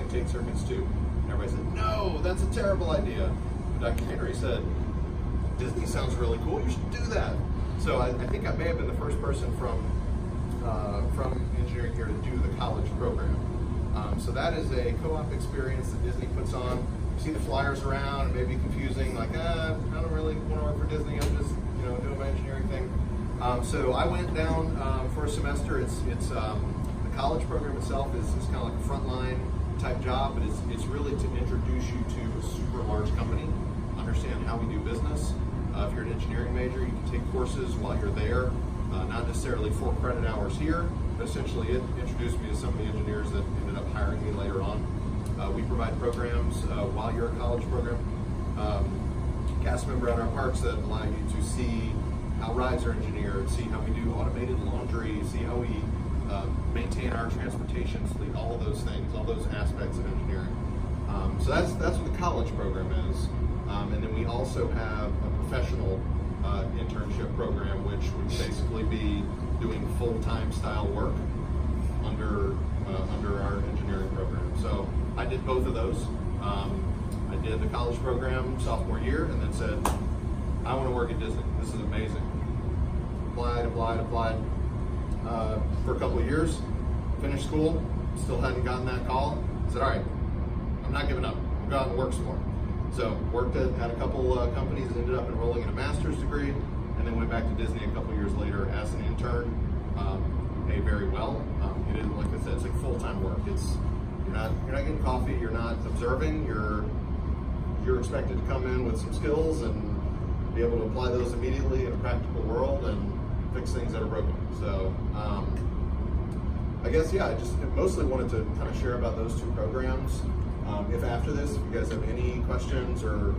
can take circuits too. And everybody said, no, that's a terrible idea. Dr. Henry said, Disney sounds really cool, you should do that. So I think I may have been the first person from engineering here to do the college program. So that is a co-op experience that Disney puts on. You see the flyers around, it may be confusing, like, I don't really want to work for Disney, I'm just doing my engineering thing. So I went down for a semester. It's the college program itself is kind of like a frontline type job, but it's really to introduce you to a super large company, understand how we do business. If you're an engineering major, you can take courses while you're there, not necessarily 4 credit hours here, but essentially it introduced me to some of the engineers that ended up hiring me later on. We provide programs while you're a college program. Cast member at our parks that allow you to see how rides are engineered, see how we do automated laundry, see how we maintain our transportation fleet, all of those things, all those aspects of engineering. So that's what the college program is. And then we also have a professional internship program, which would basically be doing full-time style work under our engineering program. So I did both of those. I did the college program sophomore year and then said, I want to work at Disney. This is amazing. Applied for a couple of years, finished school, still hadn't gotten that call. Said, all right, I'm not giving up. I'm going to work some more. So worked at a couple companies, ended up enrolling in a master's degree, and then went back to Disney a couple years later as an intern. Paid very well. It is, like I said, it's like full-time work. You're not getting coffee. You're not observing. You're expected to come in with some skills and be able to apply those immediately in a practical world and fix things that are broken. So I guess, yeah, I just mostly wanted to kind of share about those two programs. If after this, if you guys have any questions or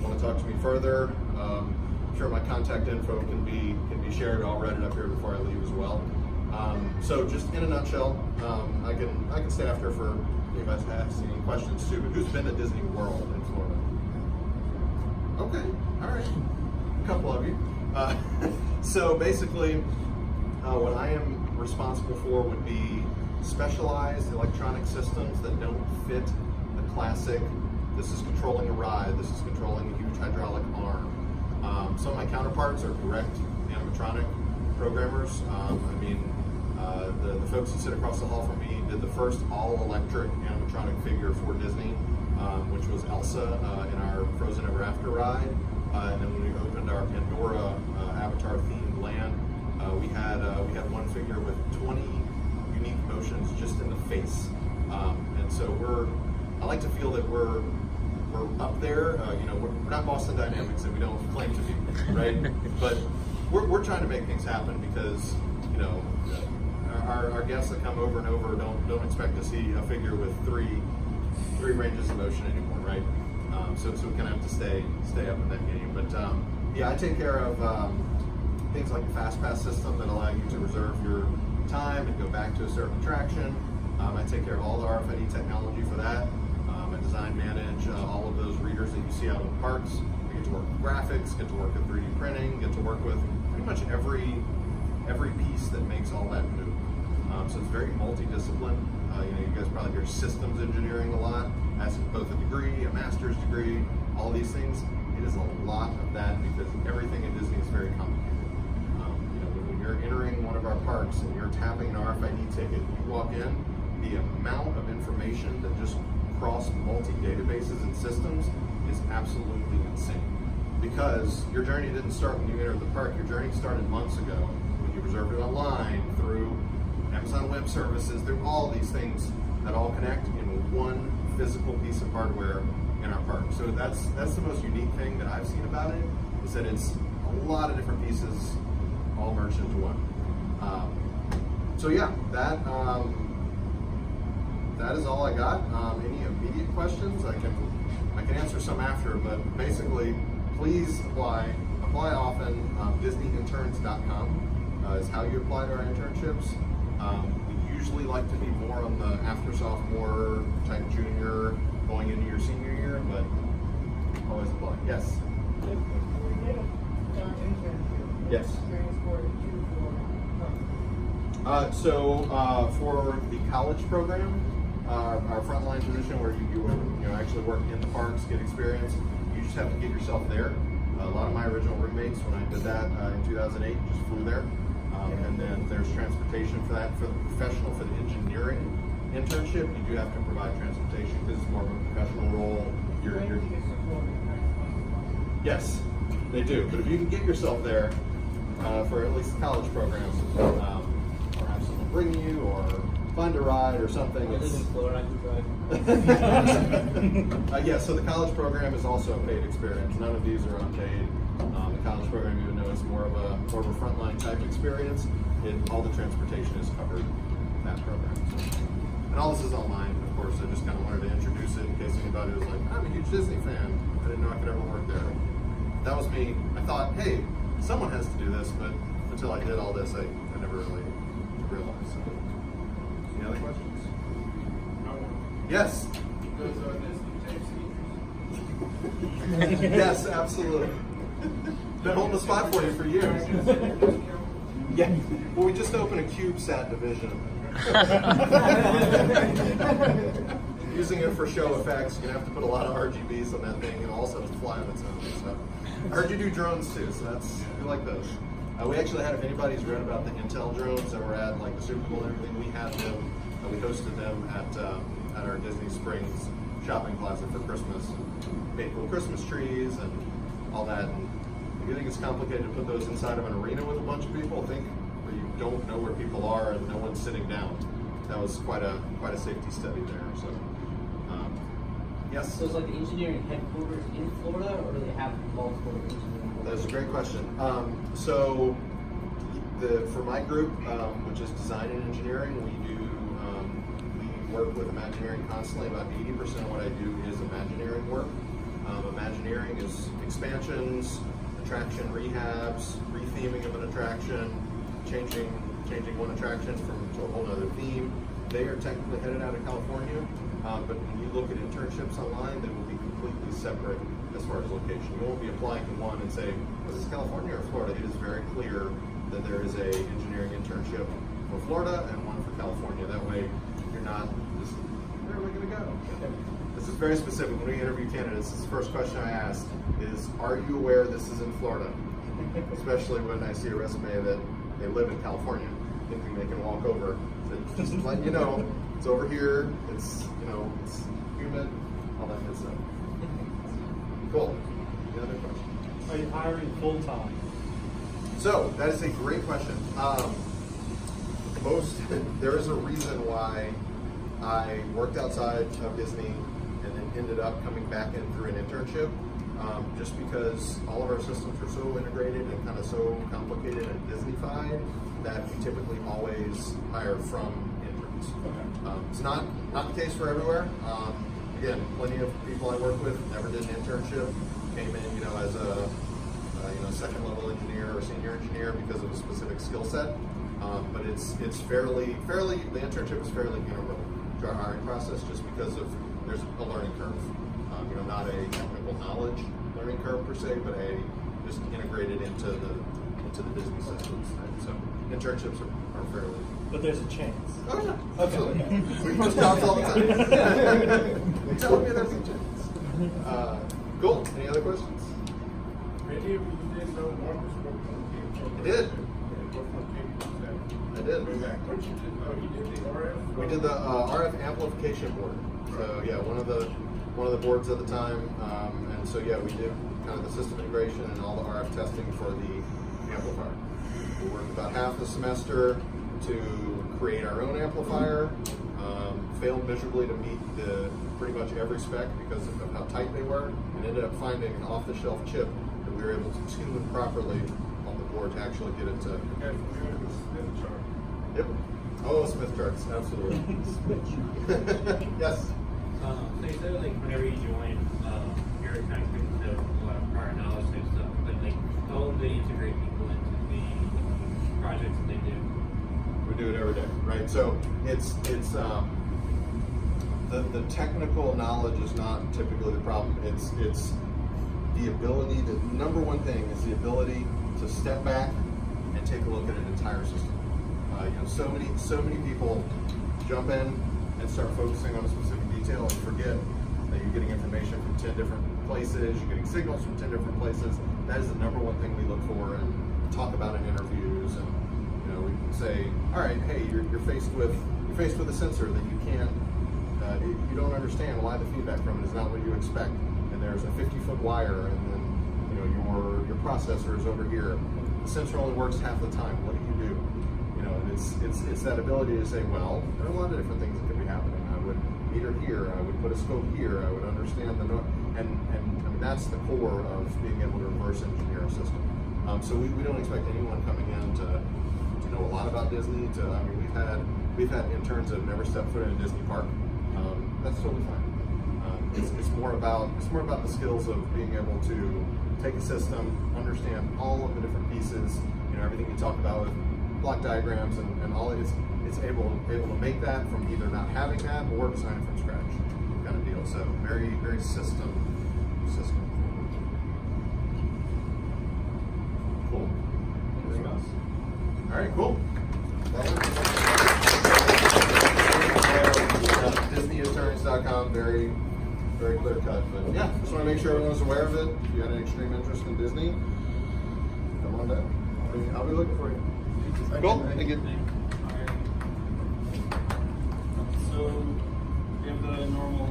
want to talk to me further, I'm sure my contact info can be shared. I'll write it up here before I leave as well. So just in a nutshell, I can stay after for you guys to ask any questions too, but who's been to Disney World in Florida? Okay, all right, a couple of you. So basically, what I am responsible for would be specialized electronic systems that don't fit the classic, this is controlling a ride, this is controlling a huge hydraulic arm. Some of my counterparts are direct animatronic programmers. The folks that sit across the hall from me did the first all-electric animatronic figure for Disney, which was Elsa in our Frozen Ever After ride. And then when we opened our Pandora Avatar-themed land, we had one figure with 20 unique motions just in the face. And so I like to feel that we're up there. We're not Boston Dynamics, and we don't claim to be, right? But we're trying to make things happen because our guests that come over and over don't expect to see a figure with three ranges of motion anymore, right? So we kind of have to stay up in that game. But yeah, I take care of things like the Fast Pass system that allow you to reserve your time and go back to a certain attraction. I take care of all the RFID technology for that. I design, manage all of those readers that you see out in the parks. I get to work with graphics, get to work with 3D printing, get to work with pretty much every piece that makes all that move. So it's very multidiscipline. You guys probably hear systems engineering a lot. That's both a degree, a master's degree, all these things. It is a lot of that because everything in Disney is very complicated. When you're entering one of our parks and you're tapping an RFID ticket, you walk in, the amount of information that just cross multi-databases and systems is absolutely insane. Because your journey didn't start when you entered the park, your journey started months ago when you reserved it online, through Amazon Web Services, through all these things that all connect in one physical piece of hardware in our park. So that's the most unique thing that I've seen about it, is that it's a lot of different pieces all merged into one. So yeah, that is all I got. Any immediate questions? I can answer some after, but basically, please apply often. DisneyInterns.com is how you apply to our internships. We usually like to be more on the after sophomore type junior going into your senior year, but always apply. Yes. Yes. So for the college program, our frontline position where you actually work in the parks, get experience. You just have to get yourself there. A lot of my original roommates, when I did that in 2008, just flew there. And then there's transportation for that. For the professional, for the engineering internship, you do have to provide transportation because it's more of a professional role. Yes, they do. But if you can get yourself there for at least the college programs, or have someone bring you, or find a ride or something. I live in Florida, I can drive. Yeah, so the college program is also a paid experience. None of these are unpaid. The college program, even though it's more of a frontline type experience, all the transportation is covered in that program. So. And all this is online, of course. I just kind of wanted to introduce it in case anybody was like, I'm a huge Disney fan. I didn't know I could ever work there. That was me. I thought, hey, someone has to do this, but until I did all this, I never really realized. So. Any other questions? Yes. Does Disney take Yes, absolutely. Been holding the spot for you for years. Yeah. Well, we just opened a CubeSat division. Using it for show effects, you're gonna have to put a lot of RGBs on that thing, and also to fly on its own. So, I heard you do drones too, so we like those. We actually had, if anybody's read about the Intel drones that were at like the Super Bowl and everything, we had them. We hosted them at our Disney Springs shopping plaza for Christmas. Made cool Christmas trees and all that. And you think it's complicated to put those inside of an arena with a bunch of people? Where you don't know where people are and no one's sitting down. That was quite a safety study there. So, yes. So it's like the engineering headquarters in Florida, or do they have multiple engineering? That's a great question. So, for my group, which is design and engineering, we work with Imagineering constantly. About 80% of what I do is Imagineering work. Imagineering is expansions, attraction rehabs, retheming of an attraction, changing one attraction to a whole other theme. They are technically headed out of California, but when you look at internships online, they will be completely separate as far as location. You won't be applying to one and say, is this California or Florida? It is very clear that there is a engineering internship for Florida and one for California. That way, you're not just, where are we going to go? This is very specific. When we interview candidates, this is the first question I ask is, are you aware this is in Florida? Especially when I see a resume that they live in California, thinking they can walk over. So just let you know, it's over here, it's humid, all that good stuff. Cool. Any other questions? Are you hiring full-time? So, that is a great question. There is a reason why I worked outside of Disney and then ended up coming back in through an internship, just because all of our systems are so integrated and kind of so complicated and Disney-fied that we typically always hire from interns. It's not the case for everywhere. Again, plenty of people I work with never did an internship, came in, as a second level engineer or senior engineer because of a specific skill set. But it's fairly the internship is fairly integral to our hiring process just because there's a learning curve. Not a technical knowledge learning curve per se, but just integrated into the Disney systems. Right? So internships are fairly. But there's a chance. Oh yeah, absolutely. We just talk all the time. You're telling me there's a chance. Cool. Any other questions? Many of you didn't know Marcus worked on I did. I did. What you did? Oh, you did the RF? We did the RF amplification board. So yeah, one of the boards at the time, and so yeah, we did kind of the system integration and all the RF testing for the amplifier. We worked about half the semester to create our own amplifier. Failed miserably to meet pretty much every spec because of how tight they were, and ended up finding an off-the-shelf chip that we were able to tune properly on the board to actually get it to. Yep. Oh, Smith charts, absolutely. Yes. So you said whenever you join, you're kind of expected to have a lot of prior knowledge and stuff, but how do they integrate people into the projects that they do? We do it every day, right? So it's the technical knowledge is not typically the problem. It's the ability. The number one thing is the ability to step back and take a look at an entire system. So many people jump in, and start focusing on a specific detail and forget that you're getting information from 10 different places, you're getting signals from 10 different places. That is the number one thing we look for and talk about in interviews. And we can say, all right, hey, you're faced with a sensor that you can't, you don't understand why the feedback from it is not what you expect. And there's a 50-foot wire, and then your processor is over here. The sensor only works half the time. What do you do? And it's that ability to say, well, there are a lot of different things that could be happening. I would meter here. I would put a scope here. I would understand the and I mean that's the core of being able to reverse engineer a system. So we don't expect anyone coming in to know a lot about Disney. We've had interns that have never stepped foot in a Disney park. That's totally fine. It's more about the skills of being able to take a system, understand all of the different pieces. Everything you talk about with block diagrams and all it's able to make that from either not having that or design it from scratch kind of deal. So very, very system. Cool. Anything else? All right, cool. DisneyAttorneys.com, very, very clear cut. But yeah, just want to make sure everyone's aware of it. If you had an extreme interest in Disney, come on down. I'll be looking for you. Cool. Thank you. So we have the normal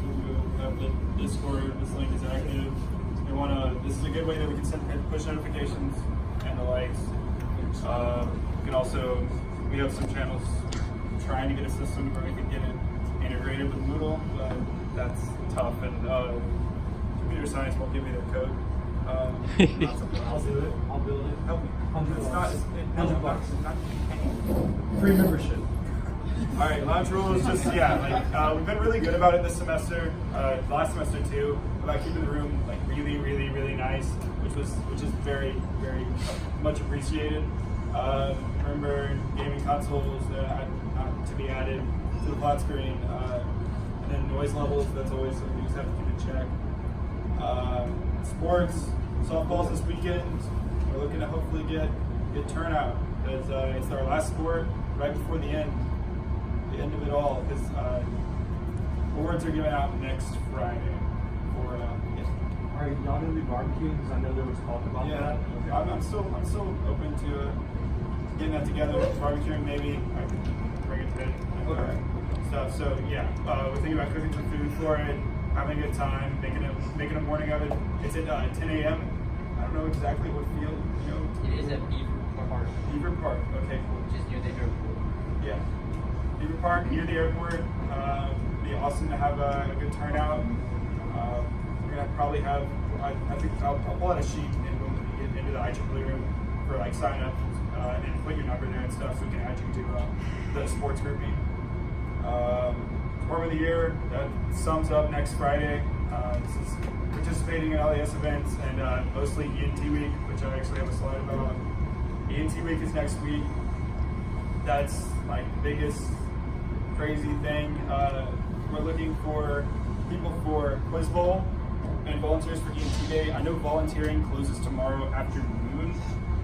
we have the Discord, this link is active. This is a good way that we can send push notifications and the likes. We have some channels trying to get a system where we can get it integrated with Moodle, but that's tough, and computer science won't give me their code. I'll do it. I'll build it. Help me. It's not $100. It's not Free membership. All right, launch rule is just we've been really good about it this semester, last semester too, about keeping the room like really, really, really nice, which is very, very much appreciated. Remember gaming consoles to be added to the flat screen, and then noise levels. That's always something you just have to keep in check. Sports, softball's this weekend. We're looking to hopefully get turnout because it's our last sport right before the end of it all, because awards are given out next Friday. Are y'all going to be barbecuing? Because I know there was talk about that. Okay. I'm still open to getting that together. Barbecuing, maybe I can bring it today. Okay. Stuff. So yeah, we're thinking about cooking some food for it, having a good time, making a morning of it. It's at 10 a.m. I don't know exactly what field. It is at Beaver Park. Beaver Park. Okay, cool. Which is near the airport. Yeah. Beaver Park, near the airport. It'd be awesome to have a good turnout. We're gonna probably have, I think I'll pull out a sheet and when we get into the IEEE room for like sign up and put your number there and stuff so we can add you to the sports grouping. Sport of the Year, that sums up next Friday. This is participating in LAS events and mostly ENT Week, which I actually have a slide about. ENT Week is next week. That's like the biggest crazy thing. We're looking for people for Quiz Bowl and volunteers for ENT Day. I know volunteering closes tomorrow afternoon,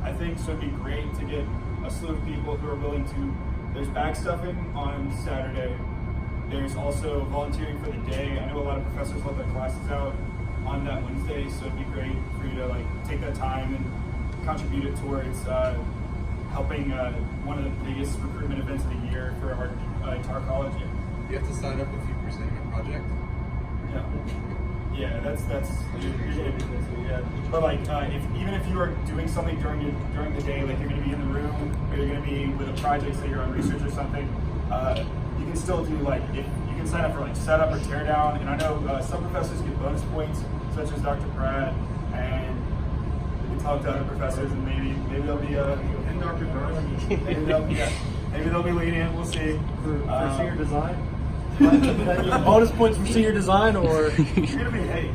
I think, so it'd be great to get a slew of people who are willing to. There's bag stuffing on Saturday. There's also volunteering for the day. I know a lot of professors let their classes out on that Wednesday, so it'd be great for you to like take that time and contribute it towards helping one of the biggest recruitment events of the year for our entire college. You have to sign up if you present a project. Yeah, that's yeah. But like, even if you are doing something during the day, like you're going to be in the room or you're going to be with a project, say you're on research or something, you can still do like you can sign up for like setup or tear down. And I know some professors get bonus points, such as Dr. Pratt, and we can talk to other professors, and maybe they'll be And Dr. Garland. maybe they'll be lenient. We'll see. For senior design? Bonus points for senior design, or You're gonna be hey.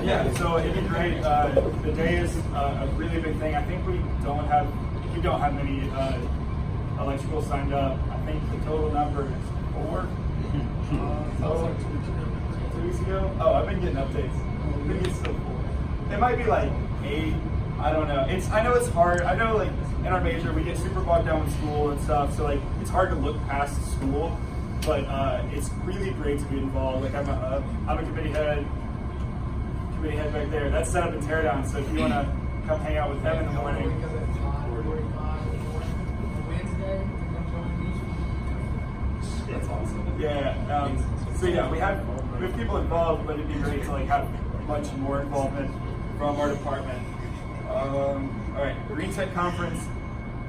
Yeah, so it'd be great. The day is a really big thing. I think we don't have many electrical signed up. I think the total number is 4. 2 weeks ago. Oh, I've been getting updates. I think it's still 4. It might be like 8 I don't know. I know it's hard. I know like in our major we get super bogged down with school and stuff, so like it's hard to look past school. But it's really great to be involved. Like I'm a committee head back there. That's set up in Teardown. So if you want to come hang out with them in the morning. That's awesome. Yeah. So yeah, we have people involved, but it'd be great to like have much more involvement from our department. All right, Green Tech Conference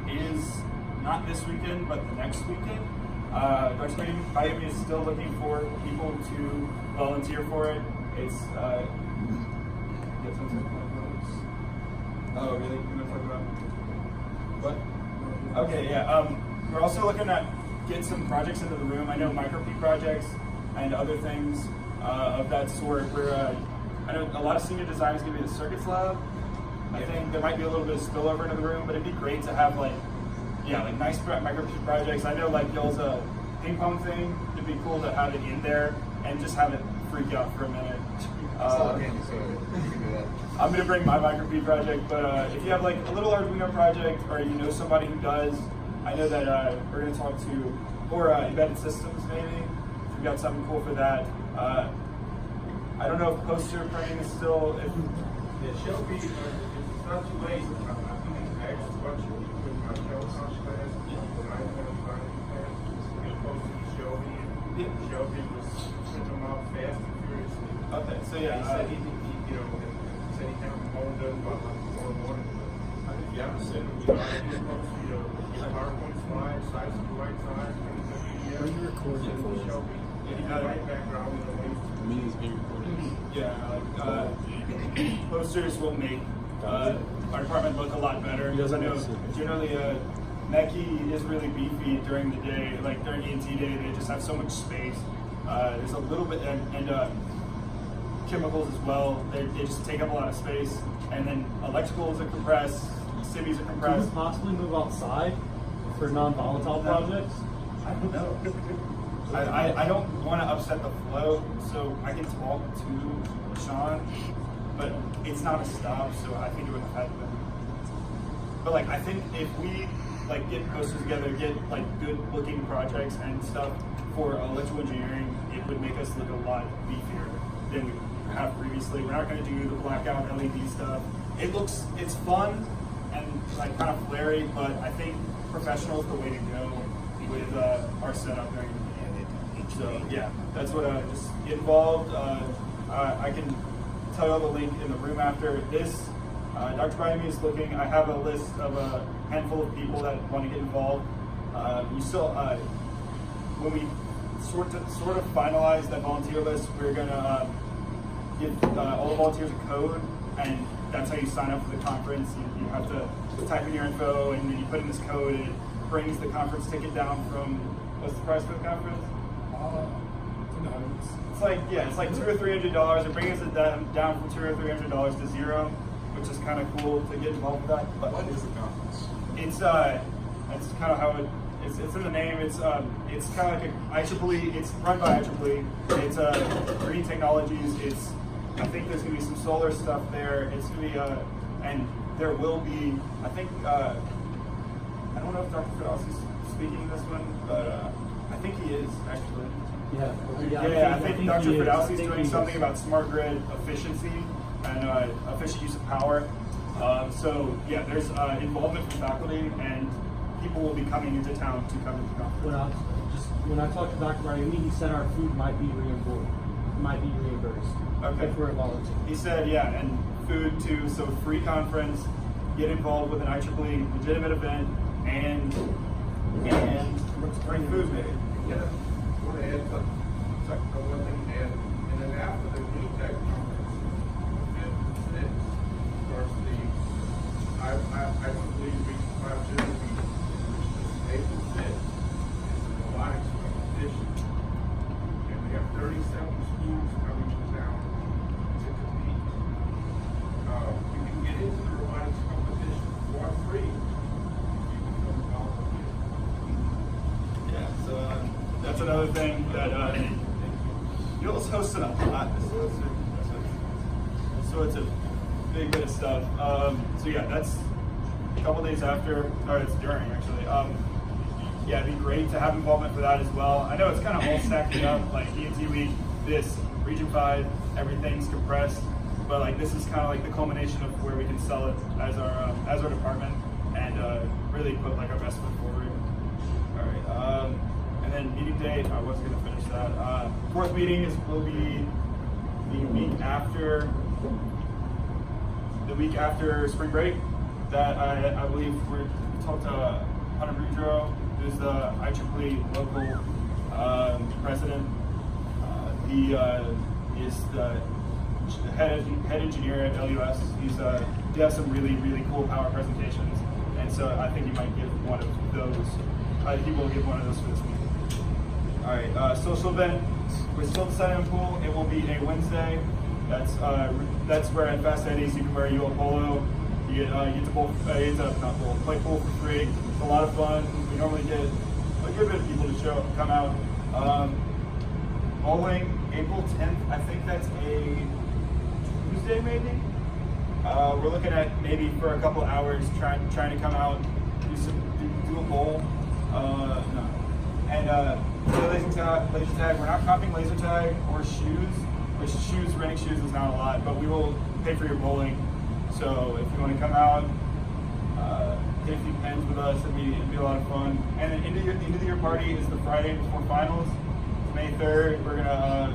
is not this weekend, but the next weekend. Dr. Miami is still looking for people to volunteer for it. It's oh really? You want to talk about what? Okay, yeah. We're also looking at get some projects into the room. I know micro P projects and other things of that sort. I know a lot of senior design is going to be the circuits lab. I think there might be a little bit of spillover into the room, but it'd be great to have like nice micro P projects. I know like y'all's ping pong thing. It'd be cool to have it in there and just have it freak out for a minute. I'm gonna bring my micro P project, but if you have like a little Arduino project or you know somebody who does, I know that we're gonna talk to, or embedded systems maybe. If you've got something cool for that. I don't know if poster printing is still. Yeah, Shelby, it's not too late. I asked a bunch of people in my telecom class, when I went to class, we posted to Shelby, and Shelby was printing them out fast and furiously. Okay, so yeah. He said he kind of moaned up about like tomorrow morning. But if you haven't sent him, I can post get PowerPoint slides, size of the right size, PDF. When you record it, for Shelby. And he got right background with the ways. The meeting's being recorded. Yeah, posters will make our department look a lot better. Because I know generally Mechie is really beefy during the day, like during ENT day, they just have so much space. There's a little bit, and chemicals as well, they just take up a lot of space. And then electricals are compressed, civvies are Could compressed. we possibly move outside for non-volatile projects? I don't know. I don't want to upset the flow, so I can talk to Sean, but it's not a stop, so I think it would affect them. But like, I think if we like get posters together, get like good looking projects and stuff for electrical engineering, it would make us look a lot beefier than we have previously. We're not going to do the blackout LED stuff. It's fun and like kind of flary, but I think professional is the way to go with our setup during the day. So yeah, that's what just get involved. I can tell you all the link in the room after this. Dr. Miami is looking. I have a list of a handful of people that want to get involved. You still, when we sort of finalize that volunteer list, we're gonna give all the volunteers a code, and that's how you sign up for the conference. You have to type in your info, and then you put in this code, and it brings the conference ticket down from, what's the price for the conference? It's like $200 or $300. It brings it down from $200 or $300 to zero, which is kind of cool to get involved with that. But What is the conference? it's kind of how it's in the name. It's kind of like a IEEE. It's run by IEEE. It's green technologies. I think there's gonna be some solar stuff there. It's gonna be and there will be. I think I don't know if Dr. Fidalski's speaking this one, but I think he is actually. Yeah. I think Dr. Fidalski's doing something about smart grid efficiency and efficient use of power. So yeah, there's involvement from faculty, and people will be coming into town to come into the conference. When I talked to Dr. Miami, he said our food might be reimbursed. Okay. If we're volunteer. He said, yeah, and food too. So free conference, get involved with an IEEE legitimate event, and bring food maybe. Yeah, I want to add one thing to add. And then after the Green Tech Conference, it starts I believe we have to be April 5th is the robotics competition. And we have 37 schools coming to town to compete. You can get into the robotics competition for free. You can come volunteer. Yeah, so that's another thing that you'll host it up. So it's a big bit of stuff. So yeah, that's a couple days after, or it's during actually. Yeah, it'd be great to have involvement for that as well. I know it's kind of all stacked up, like ENT Week, this, Region 5, everything's compressed, but like this is kind of like the culmination of where we can sell it as our department and really put like our best foot forward. All right, and then meeting date, I wasn't gonna finish that. Fourth meeting will be the week after spring break. That I believe we talked to Hunter Boudreaux, who's the IEEE local president. He is the head engineer at LUS. He has some really cool power presentations, and so I think he might give one of those. He will give one of those for this meeting. All right, social event. We're still deciding on pool. It will be a Wednesday. That's where at Fast Eddie's you can wear UL polo. You get to play pool for free. It's a lot of fun. We normally get a good bit of people to come out. Bowling, April 10th. I think that's a Tuesday, maybe. We're looking at maybe for a couple hours trying to come out, do a bowl. No. And laser tag. We're not comping laser tag or shoes. Which renting shoes is not a lot, but we will pay for your bowling. So if you want to come out, get a few pens with us, it'd be a lot of fun. And then end of the year party is the Friday before finals. It's May 3rd. We're gonna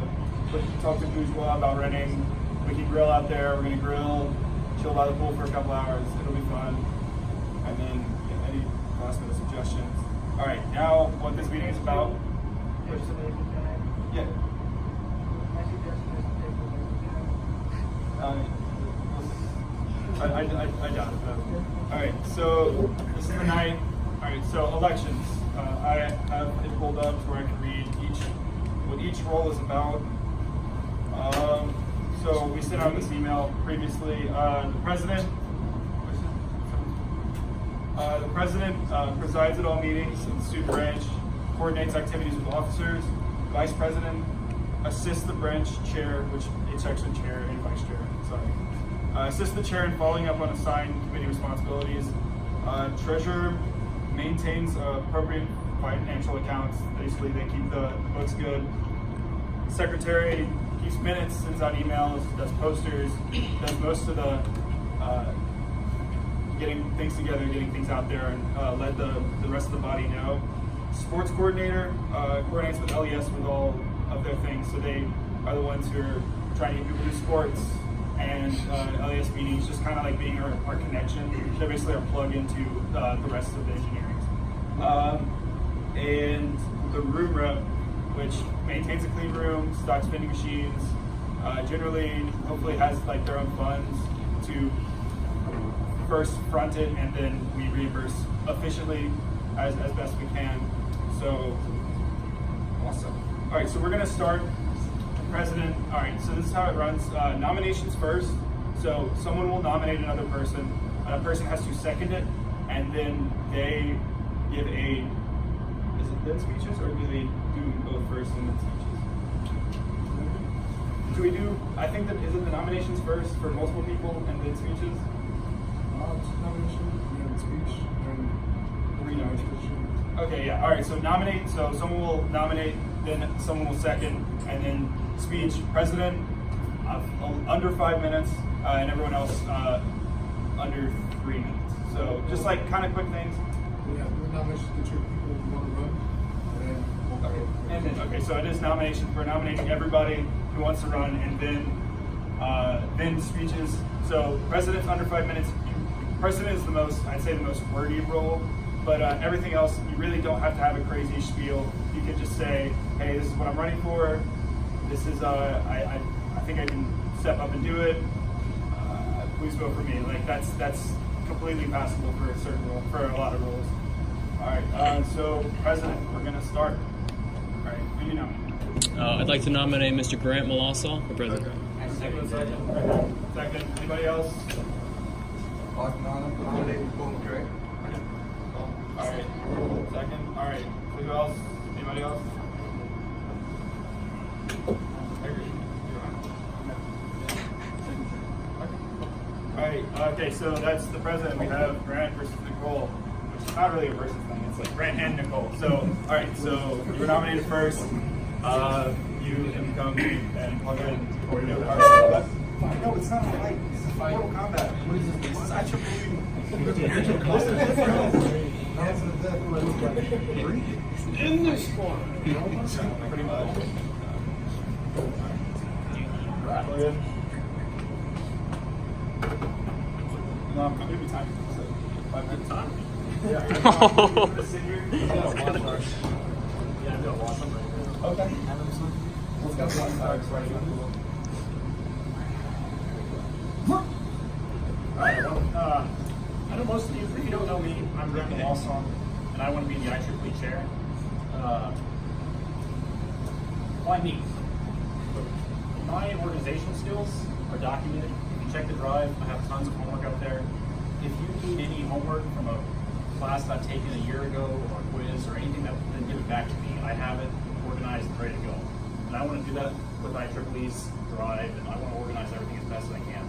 talk to Bourgeois about renting. We can grill out there. We're gonna grill, chill by the pool for a couple hours. It'll be fun. And then any last minute suggestions. All right, now what this meeting is about. Yeah. I doubt it. All right, so this is the night. All right, so elections. I have it pulled up where I can read what each role is about. So we sent out this email previously. The president presides at all meetings in the student branch, coordinates activities with officers. Vice president assists the branch chair, which it's actually chair and vice chair. Sorry. Assists the chair in following up on assigned committee responsibilities. Treasurer maintains appropriate financial accounts. Basically, they keep the books good. Secretary keeps minutes, sends out emails, does posters, does most of the getting things together, getting things out there, and let the rest of the body know. Sports coordinator coordinates with LES with all of their things, so they are the ones who are trying to get people to do sports and LES meetings, just kind of like being our connection. They're basically our plug into the rest of the engineering. And the room rep, which maintains a clean room, stocks vending machines, generally, hopefully has like their own funds to first front it, and then we reimburse efficiently as best we can. So, awesome. All right, so we're gonna start the president. All right, so this is how it runs. Nominations first. So someone will nominate another person. That person has to second it, and then they give a, is it then speeches, or do they do both first and then speeches? Do we do, I think that, is it the nominations first for multiple people and then speeches? Nomination, and then speech, and re-nomination. Okay, yeah, all right, so nominate, so someone will nominate, then someone will second, and then speech. President, under 5 minutes, and everyone else under 3 minutes. So just like kind of quick things. We have the nominations that your people want to run, and then we'll go. And then, okay, so it is nominations. We're nominating everybody who wants to run, and then speeches. So president's under 5 minutes. President is the most, I'd say, the most wordy role, but everything else, you really don't have to have a crazy spiel. You can just say, hey, this is what I'm running for. This is, I think I can step up and do it. Please vote for me. Like that's completely passable for a certain role, for a lot of roles. All right, so president, we're gonna start. All right, who do you nominate? I'd like to nominate Mr. Grant Malasaw for president. Second. Anybody else? All right. Second. All right. Who else? Anybody else? All Okay, so that's the president. We have Grant versus Nicole, which is not really a versus thing. It's like Grant and Nicole. So, all right. So you were nominated first. You can become and plug in or you know the hard. No, it's not a fight. This is Mortal Kombat. What is this? This is IEEE. In this one. Pretty much. Right. Plug in. No, I'm gonna be time. 5 minutes time. Yeah. I'm gonna sit here. Yeah, I'm gonna watch them right there. Okay. Let's go. Alright, well, I know most of you, if you don't know me, I'm Grant Malsong, and I want to be the IEEE chair. Why me? My organizational skills are documented. If you check the drive, I have tons of homework out there. If you need any homework from a class that I've taken a year ago, or a quiz, or anything that then give it back to me, I have it organized and ready to go. And I want to do that with IEEE's drive, and I want to organize everything as best as I can.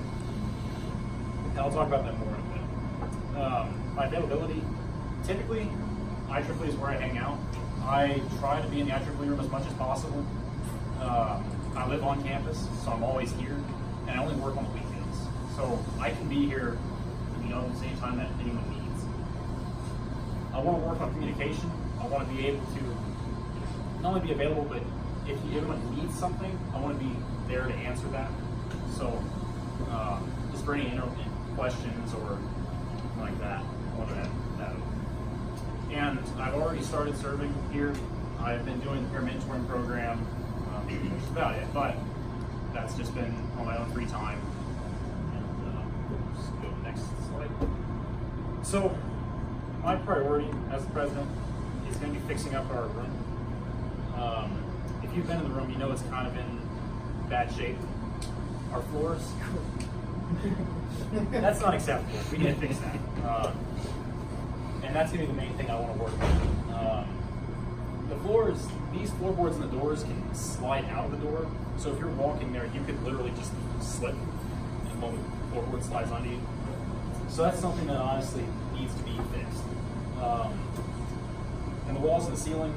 And I'll talk about that more in a bit. My availability, typically, IEEE is where I hang out. I try to be in the IEEE room as much as possible. I live on campus, so I'm always here, and I only work on the weekends. So I can be here, at the same time that anyone needs. I want to work on communication. I want to be able to not only be available, but if anyone needs something, I want to be there to answer that. So just for any questions or something like that, I want to add that. And I've already started serving here. I've been doing the peer mentoring program. That's about it, but that's just been on my own free time. And just go to the next slide. So my priority as the president is going to be fixing up our room. If you've been in the room, you know it's kind of in bad shape. Our floors, that's not acceptable. We need to fix that. And that's going to be the main thing I want to work on. The floors, these floorboards and the doors can slide out of the door. So if you're walking there, you could literally just slip and the floorboard slides onto you. So that's something that honestly needs to be fixed. And the walls and the ceiling,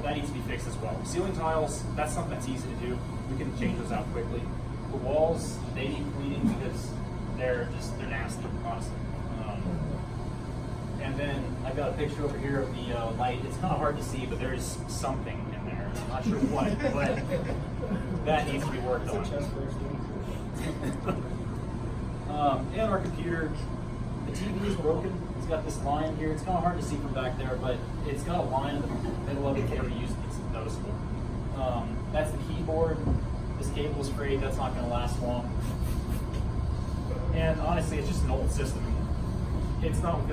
that needs to be fixed as well. Ceiling tiles, that's something that's easy to do. We can change those out quickly. The walls, they need cleaning because they're nasty, honestly. And then I've got a picture over here of the light. It's kind of hard to see, but there is something in there. I'm not sure what, but that needs to be worked on. And our computer, the TV is broken. It's got this line here. It's kind of hard to see from back there, but it's got a line in the middle of it. If you ever use it, it's noticeable. That's the keyboard. This cable is frayed. That's not going to last long. And honestly, it's just an old system. It's not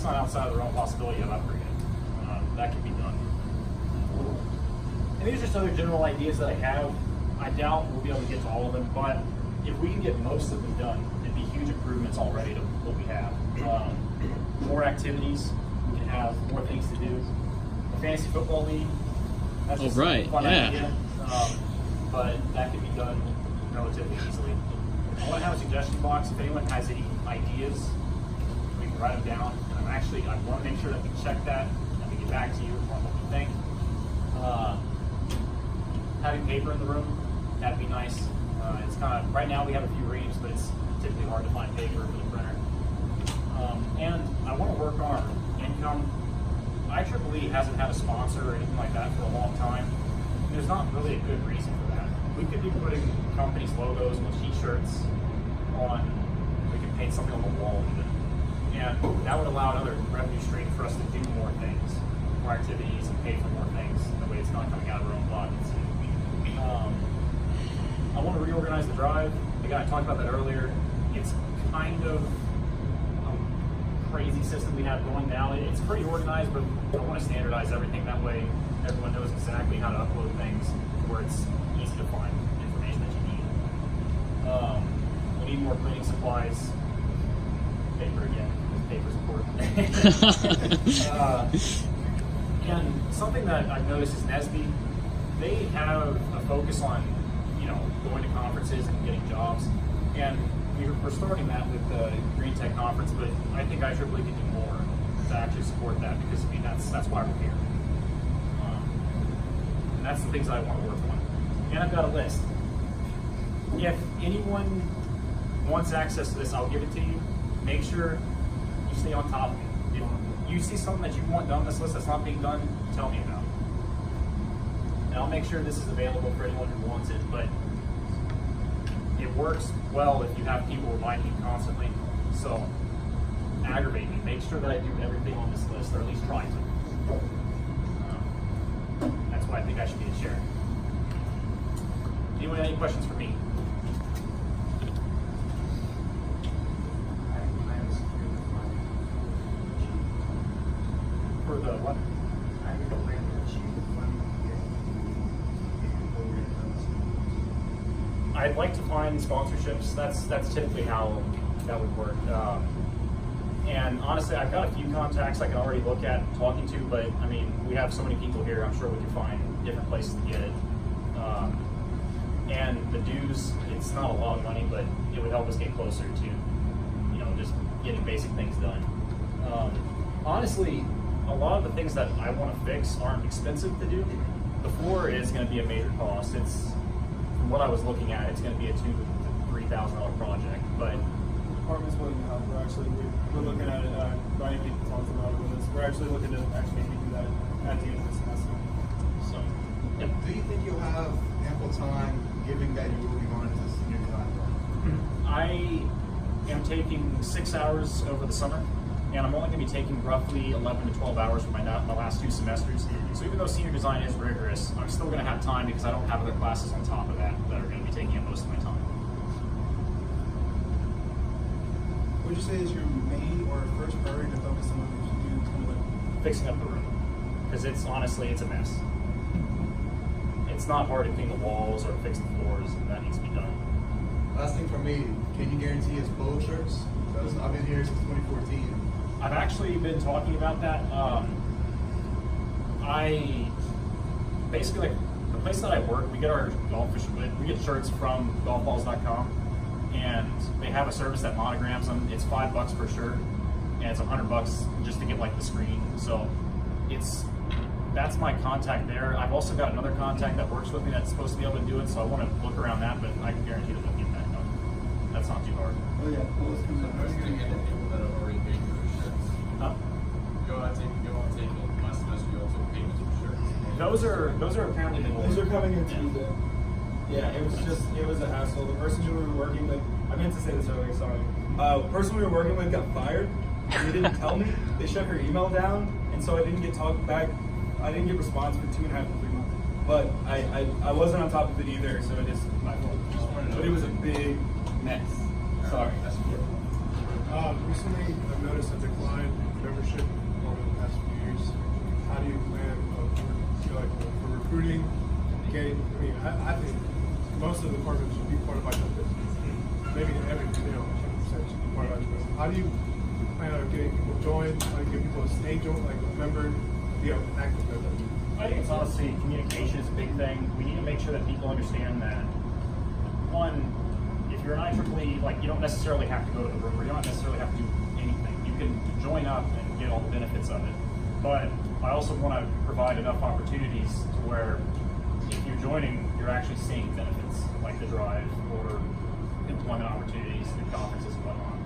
outside of the realm of possibility of upgrading. That can be done. And these are just other general ideas that I have. I doubt we'll be able to get to all of them, but if we can get most of them done, it'd be huge improvements already to what we have. More activities, we can have more things to do. A fantasy football league, that's just a fun idea. But that can be done relatively easily. I want to have a suggestion box. If anyone has any ideas, we can write them down. And I want to make sure that we check that and we get back to you on what we think. Having paper in the room, that'd be nice. It's kind of, right now we have a few reams, but it's typically hard to find paper for the printer. And I want to work on our income. IEEE hasn't had a sponsor or anything like that for a long time. There's not really a good reason for that. We could be putting companies' logos on t-shirts on, we could paint something on the wall even. And that would allow another revenue stream for us to do more things, more activities, and pay for more things. That way it's not coming out of our own pockets. I want to reorganize the drive. Again, I talked about that earlier. It's kind of a crazy system we have going now. It's pretty organized, but I want to standardize everything. That way everyone knows exactly how to upload things where it's easy to find information that you need. We need more cleaning supplies. Paper again. Paper's important. And something that I've noticed is NSBE, they have a focus on, going to conferences and getting jobs. And we're starting that with the Green Tech Conference, but I think IEEE can do more to actually support that, because I mean that's why we're here. And that's the things I want to work on. And I've got a list. If anyone wants access to this, I'll give it to you. Make sure you stay on top of it. If you see something that you want done on this list that's not being done, tell me about it. And I'll make sure this is available for anyone who wants it, but it works well if you have people reminding you constantly. So aggravate me. Make sure that I do everything on this list, or at least try to. That's why I think I should be a chair. Anyone have any questions for me? For the what? I'd like to find sponsorships. That's typically how that would work. And honestly, I've got a few contacts I can already look at talking to, but I mean, we have so many people here, I'm sure we can find different places to get it. And the dues, it's not a lot of money, but it would help us get closer to, you know, just getting basic things done. Honestly, a lot of the things that I want to fix aren't expensive to do. The floor is going to be a major cost. It's, from what I was looking at, it's going to be a $2,000 to $3,000 project, but Department's willing to help. We're looking at it. Ryan talked about it with us. We're actually looking to actually do that at the end of the semester. so, yeah. Do you think you'll have ample time, given that you will be going into senior design? I am taking 6 hours over the summer, and I'm only going to be taking roughly 11 to 12 hours for my last 2 semesters. So even though senior design is rigorous, I'm still going to have time because I don't have other classes on top of that that are going to be taking up most of my time. Would you say is your main or first priority to focus on what you do kind of like Fixing up the room, because it's honestly, it's a mess. It's not hard to clean the walls or fix the floors, and that needs to be done. Last thing for me, can you guarantee us polo shirts? Because I've been here since 2014. I've actually been talking about that. I basically, like, the place that I work, we get our we get shirts from golfballs.com, and they have a service that monograms them. It's $5 per shirt, and it's $100 just to get like the screen. So that's my contact there. I've also got another contact that works with me that's supposed to be able to do it, so I want to look around that, but I can guarantee that they'll get that done. That's not too hard. oh yeah, well, let's come I was going to get the people that have already paid for their shirts. Huh? Go out taking last semester, you all took payments for shirts. Those are apparently the Those are coming in Yeah. Tuesday. Yeah, it was a hassle. The person who we were working with, I meant to say this earlier, sorry. Person we were working with got fired. They didn't tell me. They shut her email down, and so I didn't get talked back. I didn't get response for 2.5 to 3 months. But I wasn't on top of it either, so it is my fault. But it was a big mess. Sorry. Recently, I've noticed a decline in membership over the past few years. How do you plan for recruiting? I think most of the departments should be part of IEEE. Maybe every 10% should be part of IEEE. How do you plan on getting people joined? How do you get people to stay joined, like a member, be an active member? I think it's honestly communication is a big thing. We need to make sure that people understand that, one, if you're an IEEE, like, you don't necessarily have to go to the room, or you don't necessarily have to do anything. You can join up and get all the benefits of it. But I also want to provide enough opportunities to where if you're joining, you're actually seeing benefits, like the drive or employment opportunities and conferences and whatnot.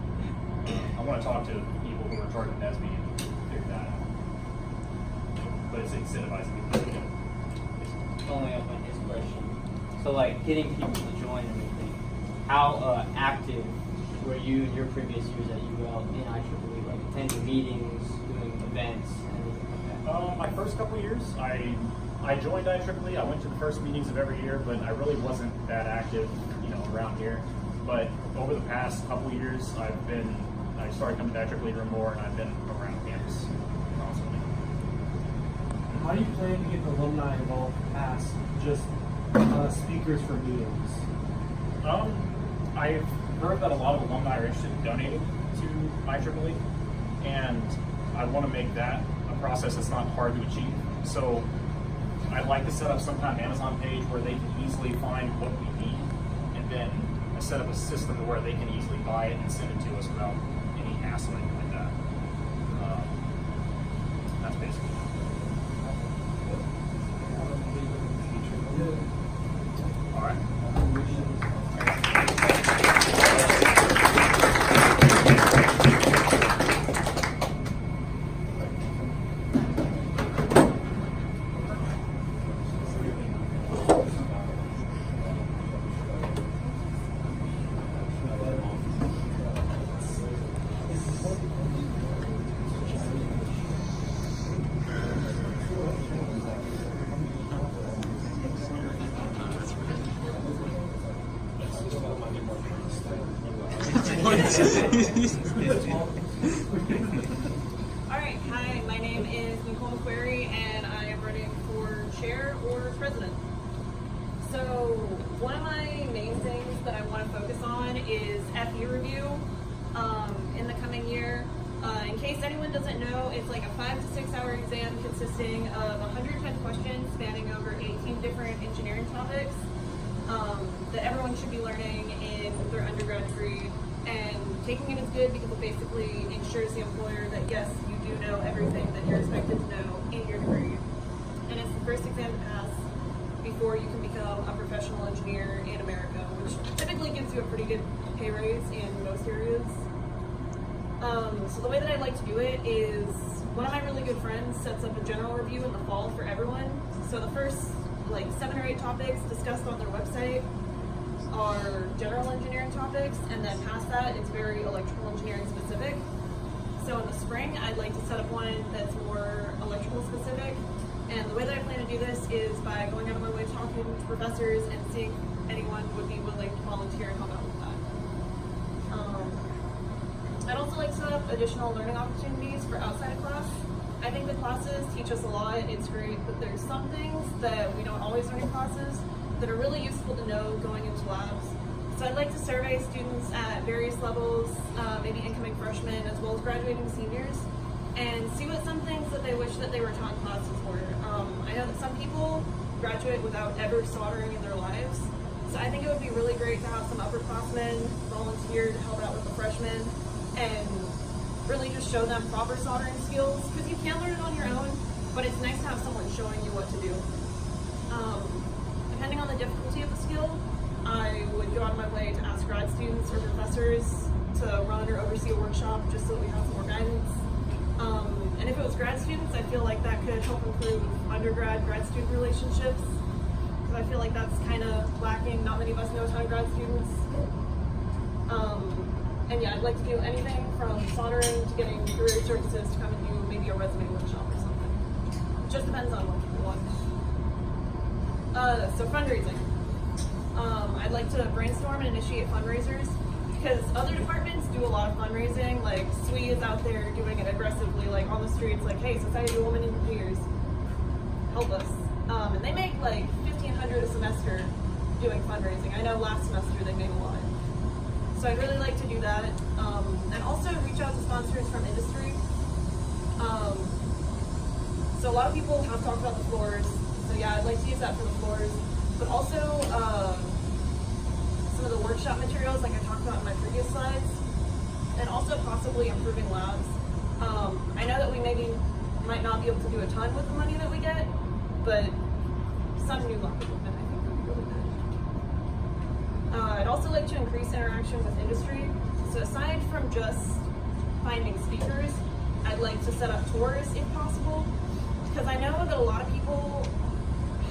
I want to talk to people who are in charge of NESB and figure that out. But it's incentivizing people to do it. Following up on his question, so like getting people to join and everything, how active were you in your previous years at UL in IEEE, like attending meetings, doing events, and everything like that? My first couple of years, I joined IEEE. I went to the first meetings of every year, but I really wasn't that active, around here. But over the past couple of years, I started coming to IEEE room more, and I've been around campus constantly. How do you plan to get the alumni involved past just speakers for meetings? I've heard that a lot of alumni are interested in donating to IEEE, and I want to make that a process that's not hard to achieve. So I'd like to set up some kind of Amazon page where they can easily find what we need, and then set up a system to where they can easily buy it and send it to us without any hassle or anything like that. That's basically it. All right. Alright, hi, my name is Nicole McQuarrie and I am running for chair or president. So, one of my main things that I want to focus on is FE review in the coming year. In case anyone doesn't know, it's like a 5 to 6 hour exam consisting of 110 questions spanning over 18 different engineering topics that everyone should be learning in their undergrad degree. And taking it is good because it basically ensures the employer that yes, you do know everything that you're expected to know in your degree. And it's the first exam to pass before you can become a professional engineer in America, which typically gives you a pretty good pay raise in most areas. So the way that I like to do it is one of my really good friends sets up a general review in the fall for everyone. So the first like 7 or 8 topics discussed on their website are general engineering topics, and then past that it's very electrical engineering specific. So in the spring I'd like to set up one that's more electrical specific, and the way that I plan to do this is by going out of my way talking to professors and seeing if anyone would be willing to volunteer and help out with that. I'd also like to set up additional learning opportunities for outside of class. I think the classes teach us a lot, it's great, but there's some things that we don't always learn in classes that are really useful to know going into labs. So I'd like to survey students at various levels, maybe incoming freshmen as well as graduating seniors, and see what some things that they wish that they were taught in classes were. I know that some people graduate without ever soldering in their lives, so I think it would be really great to have some upperclassmen volunteer to help out with the freshmen and really just show them proper soldering skills, because you can learn it on your own, but it's nice to have someone showing you what to do. Depending on the difficulty of the skill, I would go out of my way to ask grad students or professors to run or oversee a workshop just so that we have some more guidance. And if it was grad students, I feel like that could help improve undergrad-grad student relationships, because I feel like that's kind of lacking. Not many of us know a ton of grad students. And yeah, I'd like to do anything from soldering to getting career services to come and do maybe a resume workshop or something. It just depends on what people want. So fundraising. I'd like to brainstorm and initiate fundraisers, because other departments do a lot of fundraising. Like SWE is out there doing it aggressively, like on the streets, like, hey, Society of Women Engineers, help us. And they make like $1,500 a semester doing fundraising. I know last semester they made a lot. So I'd really like to do that. And also reach out to sponsors from industry. So a lot of people have talked about the floors. So yeah, I'd like to use that for the floors. But also some of the workshop materials like I talked about in my previous slides. And also possibly improving labs. I know that we maybe might not be able to do a ton with the money that we get, but some new lab equipment I think would be really good. I'd also like to increase interaction with industry. So aside from just finding speakers, I'd like to set up tours if possible, because I know that a lot of people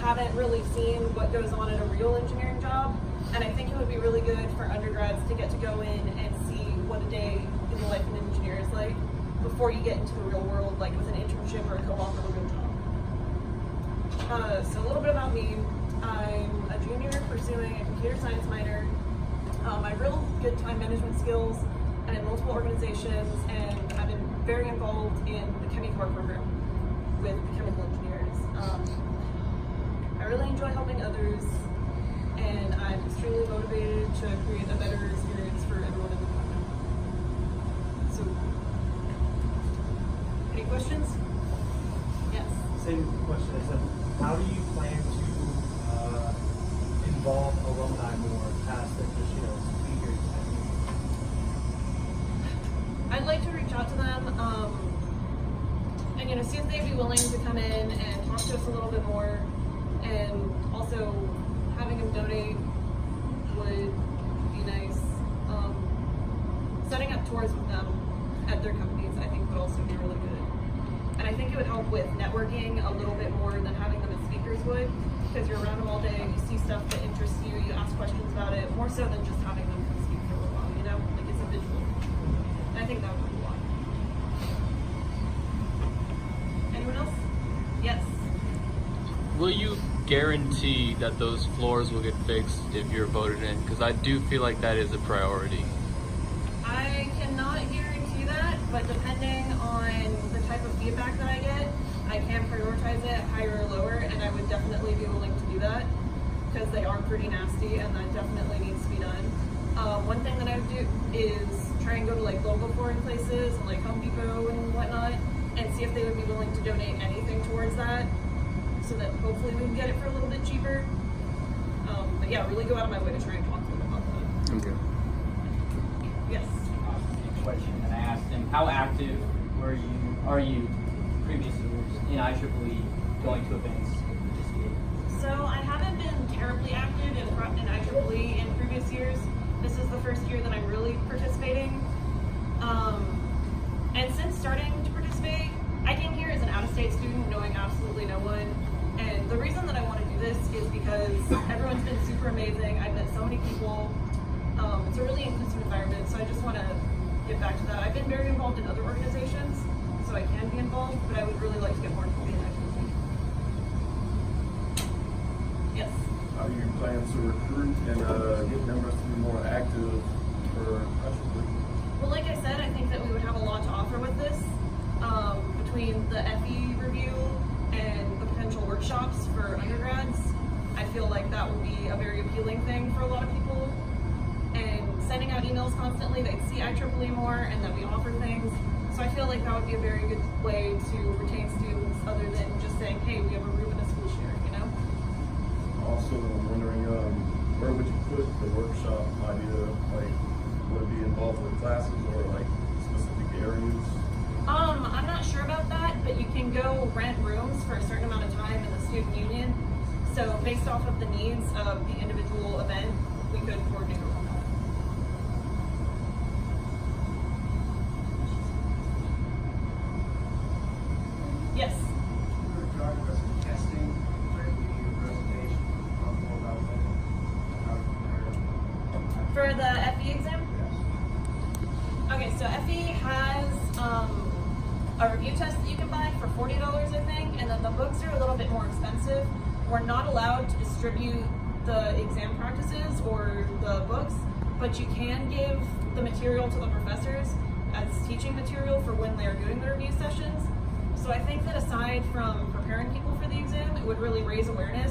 haven't really seen what goes on in a real engineering job, and I think it would be really good for undergrads to get to go in and see what a day in the life of an engineer is like before you get into the real world, like with an internship or a co-op or a real job. So a little bit about me. I'm a junior pursuing a computer science minor. I have real good time management skills and in multiple organizations, and I've been very involved in the ChemiCore program with the chemical engineers. I really enjoy helping others, and I'm extremely motivated to create a better experience for everyone in the department. So, any questions? Yes. Same question as that. How do you plan to involve alumni more past than just I'd like to reach out to them, and see if they'd be willing to come in and talk to us a little bit more, and also having them donate would be nice. Setting up tours with them at their companies, I think, would also be really good. And I think it would help with networking a little bit more than having them as speakers would, because you're around them all day, you see stuff that interests you, you ask questions about it, more so than just having them come speak for a little while, like it's a visual. And I think that would help a lot. Anyone else? Yes. Will you guarantee that those floors will get fixed if you're voted in? Because I do feel like that is a priority. I cannot guarantee that, but depending on the type of feedback that I get, I can prioritize it higher or lower, and I would definitely be willing to do that because they are pretty nasty and that definitely needs to be done. One thing that I would do is try and go to local flooring places and Home Depot and whatnot and see if they would be willing to donate anything towards that so that hopefully we can get it for a little bit cheaper. But yeah, really go out of my way to try and talk to them about that. Okay. Yes. Question that I asked him: how active are you previous years in IEEE, going to events and participating? So I haven't been terribly active in IEEE in previous years. This is the first year that I'm really participating. And since starting to participate, I came here as an out-of-state student knowing absolutely no one. And the reason that I want to do this is because everyone's been super amazing. I've met so many people. It's a really inclusive environment, so I just want to get back to that. I've been very involved in other organizations, so I can be involved, but I would really like to get more involved in IEEE. Yes? How do you plan to recruit and get members to be more active for IEEE? Well, like I said, I think that we would have a lot to offer with this. Between the FE review and the potential workshops for undergrads, I feel like that would be a very appealing thing for a lot of people. And sending out emails constantly, they'd see IEEE more and that we offer things. So I feel like that would be a very good way to retain students other than just saying, hey, we have a room in a school share, Also, I'm wondering, where would you put the workshop idea? Would it be involved with classes or specific areas? I'm not sure about that, but you can go rent rooms for a certain amount of time in the student union. So based off of the needs of the individual event, we could coordinate around that. Yes? For the FE exam? Okay, so FE has a review test that you can buy for $40, I think, and then the books are a little bit more expensive. We're not allowed to distribute the exam practices or the books, but you can give the material to the professors as teaching material for when they're doing the review sessions. So I think that aside from preparing people for the exam, it would really raise awareness,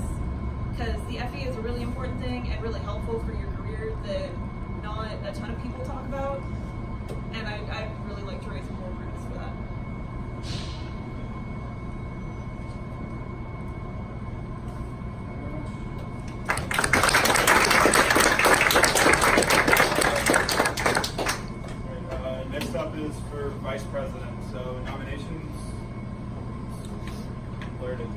because the FE is a really important thing and really helpful for your career that not a ton of people talk about. And I'd really like to raise more awareness for that. Next up is for vice president. So nominations. Where did?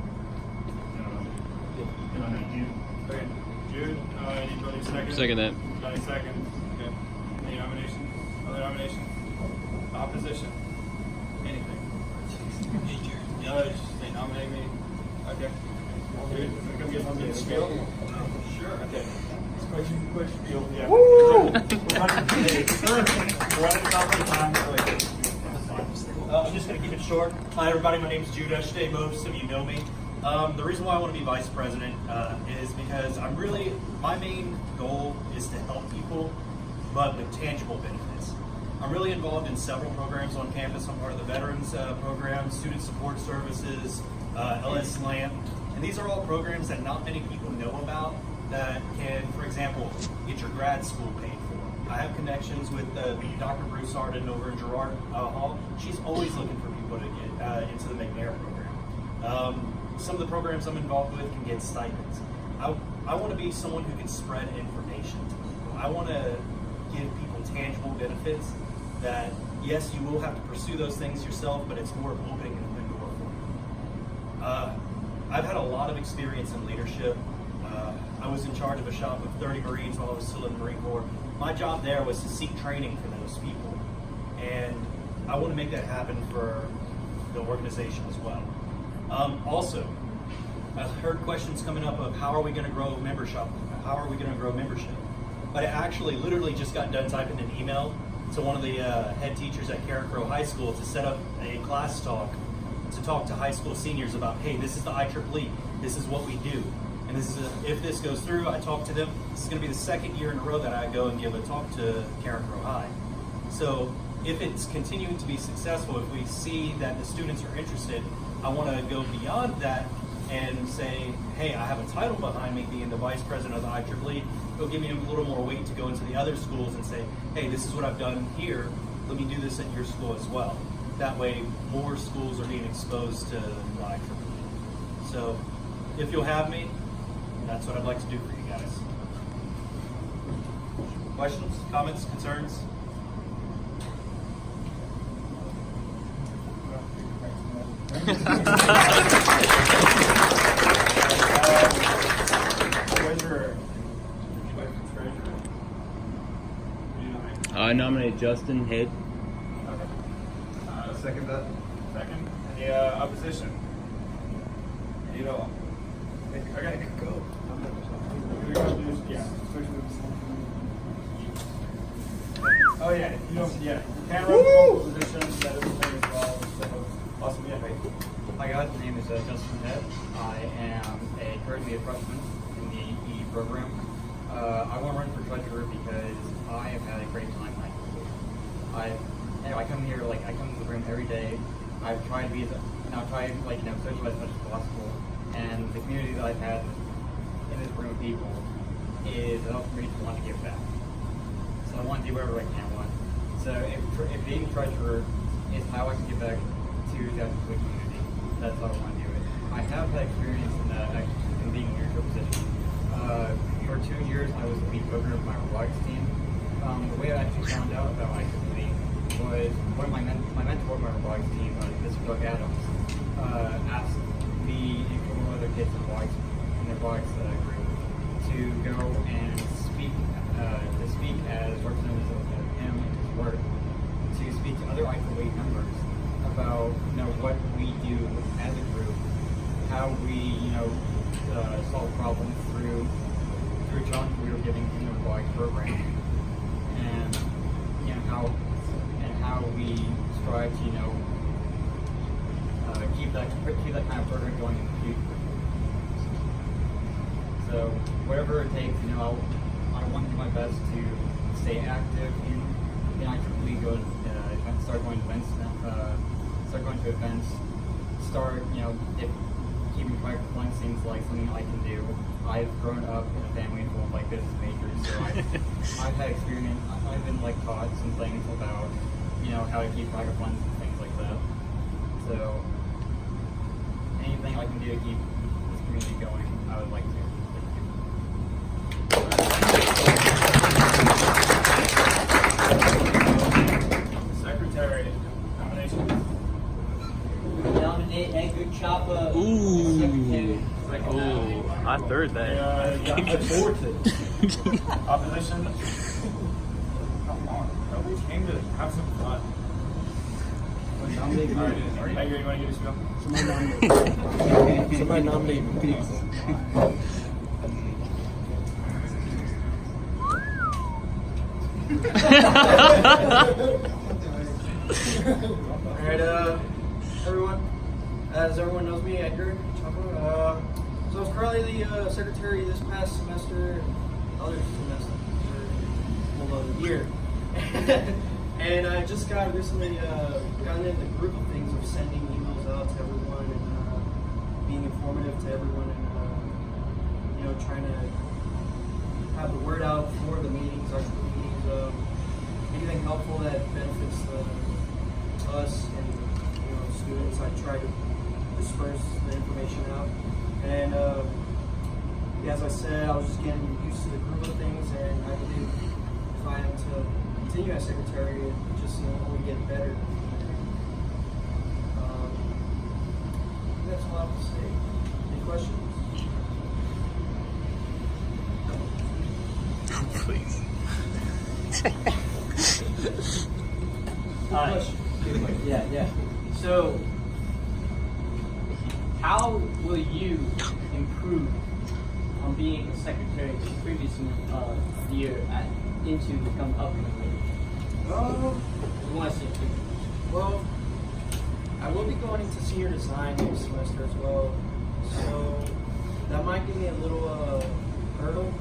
Okay. Jude. Anybody second? Second that. Anybody second? Okay. Any nominations? Other nominations? Opposition? Anything? They nominate me. Okay. Jude, come get the spiel. Sure. Okay. Quick spiel. Yeah. Woo! We're running about the time. I'm just going to keep it short. Hi, everybody. My name is Jude Eshday. Most of you know me. The reason why I want to be vice president is because my main goal is to help people, but with tangible benefits. I'm really involved in several programs on campus. I'm part of the Veterans Program, Student Support Services, LS LAMP, and these are all programs that not many people know about that can, for example, get your grad school paid for. I have connections with Dr. Bruce Arden over in Girard Hall. She's always looking for people to get into the McNair program. Some of the programs I'm involved with can get stipends. I want to be someone who can spread information to people. I want to give people tangible benefits that Yes, you will have to pursue those things yourself, but it's more of opening the door for you. I've had a lot of experience in leadership. I was in charge of a shop of 30 Marines while I was still in the Marine Corps. My job there was to seek training for those people. And I want to make that happen for the organization as well. Also, I've heard questions coming up of how are we going to grow membership? How are we going to grow membership? But I actually literally just got done typing an email to one of the head teachers at Karen Crow High School to set up a class talk to talk to high school seniors about, hey, this is the IEEE, this is what we do. And this is if this goes through, I talk to them. This is going to be the second year in a row that I go and give a talk to Karen Crow High. So if it's continuing to be successful, if we see that the students are interested, I want to go beyond that and say, hey, I have a title behind me being the vice president of the IEEE. It'll give me a little more weight to go into the other schools and say, hey, this is what I've done here. Let me do this at your school as well. That way, more schools are being exposed to the IEEE. So if you'll have me, that's what I'd like to do for you guys. Questions, comments, concerns? Treasurer. I nominate Justin Head. Okay. Second that. Second. Any opposition? You know, I gotta go. Yeah. Oh yeah, you don't. Yeah, you can't run for multiple positions. That is a thing as well. So awesome. Yeah. Hi guys, my name is Justin Head. I am currently a freshman in the IEEE program. I want to run for treasurer because I have had a great time. I come here, I come to the room every day. I've tried to be, socialize as much as possible. And the community that I've had in this room of people is enough for me to want to give back. So I want to do whatever I can want. So if being treasurer is how I can give back to the community, that's how I want to do it. I have had experience in being in leadership position. For 2 years, I was the lead governor of my robotics team. The way I actually found out about IEEE was one of my mentor of my robotics team, Mr. Doug Adams, asked me and a couple of other kids in the robotics group to go and speak as representatives of him and his work, to speak to other IEEE members about what we do as a group, how we solve problems through challenges we were giving in the robotics program, and how we strive to keep that kind of program going in the future. So whatever it takes, I want to do my best to stay active in IEEE, start going to events, if keeping track of fun seems like something I can do. I've grown up in a family full of business majors, so I've had experience. I've been taught some things about how to keep track of funds and things like that. So anything I can do to keep this community going, I would like to. Secretary, nominations. Nominate Edgar Chapa. Ooh. Secretary. Oh, I third that. Fourth it. Opposition. Come on, nobody came to have some fun. Nominate me. Edgar, you want to give us Somebody nominate me, please. Alright, everyone. As everyone knows me, Edgar Chapa. So I was currently the secretary this past semester and other semester, well, year. And I just got recently gotten in the group of things of sending emails out to everyone and being informative to everyone and trying to have the word out for the meetings, our meetings, anything helpful that benefits us and students. I try to disperse the information out, and as I said, I was just getting used to the group of things, and I believe if I am to continue as secretary and just only get better. That's all I have to say. Any questions? Please. Yeah. So, how will you improve on being a secretary the previous year into the upcoming year? We want to see it too. Well, I will be going into senior design next semester as well, so that might give me a little hurdle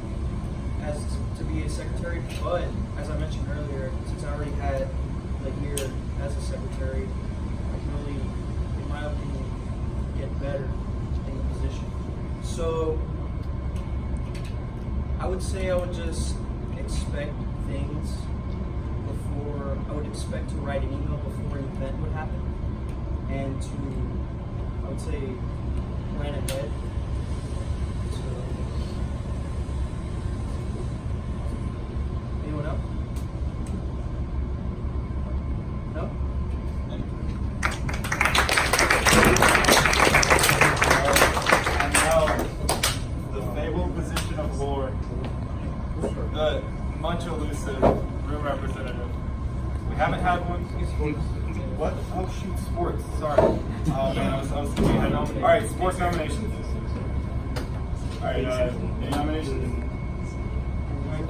as to be a secretary. But as I mentioned earlier, since I already had a year as a secretary, I can really, in my opinion, get better in the position. So I would say I would just expect things before. I would expect to write an email before an event would happen, and to, I would say, plan ahead. So, anyone else? No? And now, the fabled position of Lord, the much elusive room representative. We haven't had one. What? Oh shoot, sports. Sorry. Oh man, I was thinking ahead. All right, sports nominations. All right, any nominations?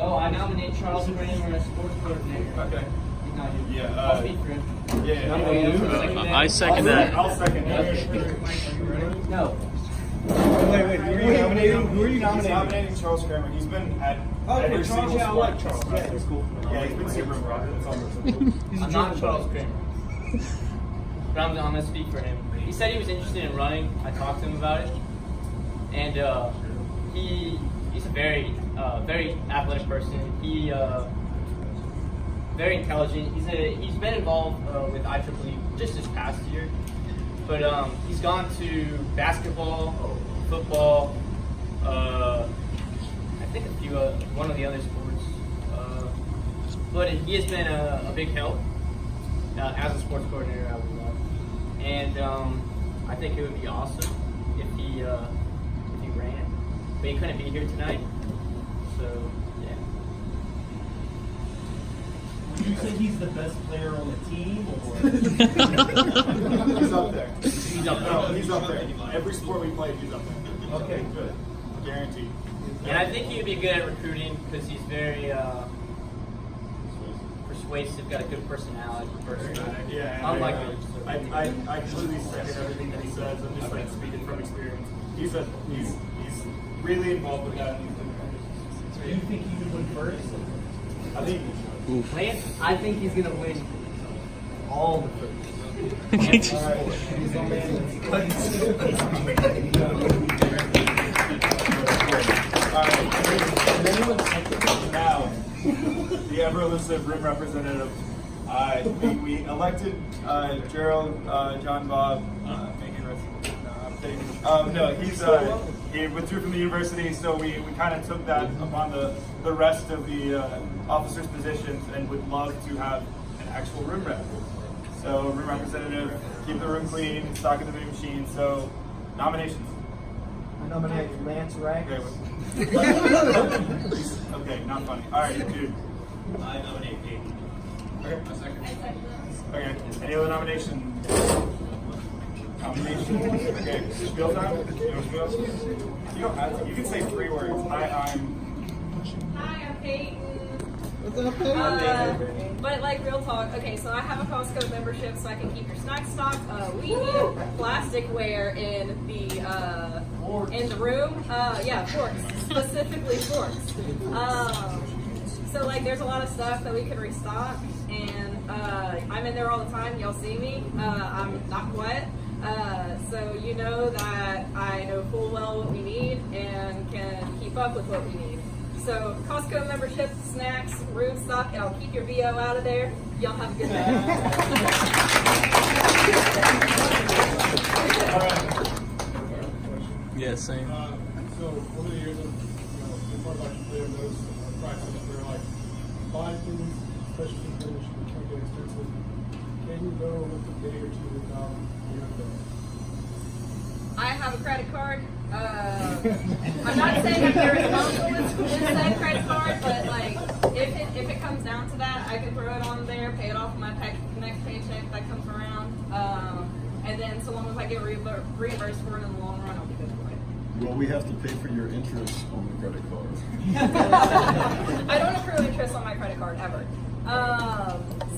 Oh, I nominate Charles Kramer as sports coordinator. Okay. He's not here. Yeah. I'll speak for him. Yeah. I second that. I'll second that. No. Wait, who are you nominating? Who are you He's nominating? nominating Charles Kramer. He's been at every single Charles, yeah, I sport. like Charles. Yeah, he's cool. Yeah, he's been super impressive. It's almost. I'm not Charles Kramer. But I'm going to speak for him. He said he was interested in running. I talked to him about it. And he's a very athletic person. He very intelligent. He's been involved with IEEE just this past year. But he's gone to basketball, football, I think one of the other sports. But he has been a big help as a sports coordinator. I would love, and I think it would be awesome if he ran. But he couldn't be here tonight, so yeah. Would you say he's the best player on the team, or? He's up there. He's up there. No, he's up there. Every sport we played, he's up there. Okay, good. Guaranteed. And I think he'd be good at recruiting because he's very persuasive, got a good personality. Yeah. Unlike I completely second everything that he says. I'm just like speaking from experience. He's really involved with that. Do you think he would win first? I think. Lance, I think he's gonna win all the firsts. He's the Now, the ever elusive room representative. We elected Gerald John Bob. No, he withdrew from the university, so we kind of took that upon the rest of the officers' positions and would love to have an actual room rep. So room representative, keep the room clean, stock in the big machine. So nominations. I nominate Lance Wright. Okay, not funny. All right, dude. I nominate Katie. Okay. A second. Okay. Any other nominations? Okay. Spiel time? You want spiel? You don't have to. You can say 3 words. Hi, Hi, I'm Peyton. What's up, Peyton? But like real talk, okay, so I have a Costco membership so I can keep your snacks stocked. We need plasticware in the room. Yeah, forks, specifically forks. So like there's a lot of stuff that we could restock, and I'm in there all the time. Y'all see me. I'm not quiet. So you know that I know full well what we need and can keep up with what we need. So Costco membership, snacks, room stock, I'll keep your VO out of there. Y'all have a good day. Yeah, same. So over the years, we talked about you playing those practices where like buying things question because we can't get expensive. Can you go with a day or two without your bill? I have a credit card. I'm not saying I'm irresponsible with said credit card, but like if it comes down to that, I can throw it on there, pay it off my next paycheck that comes around, and then so long as I get reimbursed for it in the long run, I'll be good for it. Well, we have to pay for your interest on the credit card. I don't accrue interest on my credit card ever.